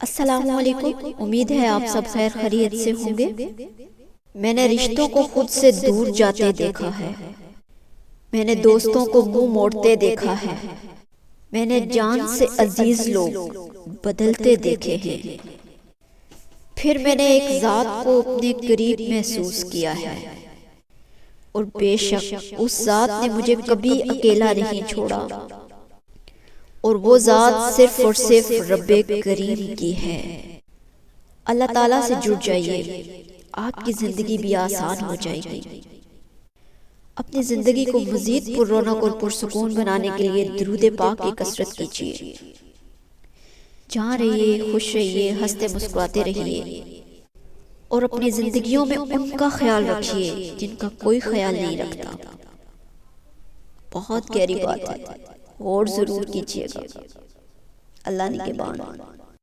السلام علیکم، امید ہے آپ سب خیر خیریت سے ہوں گے۔ میں نے رشتوں کو خود سے دور جاتے دیکھا ہے، میں نے دوستوں کو منہ موڑتے دیکھا ہے، میں نے جان سے عزیز لوگ بدلتے دیکھے ہیں۔ پھر میں نے ایک ذات کو اپنے قریب محسوس کیا ہے، اور بے شک اس ذات نے مجھے کبھی اکیلا نہیں چھوڑا، اور وہ ذات صرف اور صرف رب کریم کی ہے۔ اللہ تعالیٰ سے جڑ جائیے، آپ کی زندگی بھی آسان ہو جائے گی۔ اپنی زندگی کو مزید پر رونق اور پرسکون بنانے کے لیے درود پاک کی کثرت کیجیے۔ جہاں رہیے، خوش رہیے، ہنستے مسکراتے رہیے، اور اپنی زندگیوں میں ان کا خیال رکھیے جن کا کوئی خیال نہیں رکھتا۔ بہت گہری بات ہے، غور ضرور کیجیے گا۔ اللہ نگہبان۔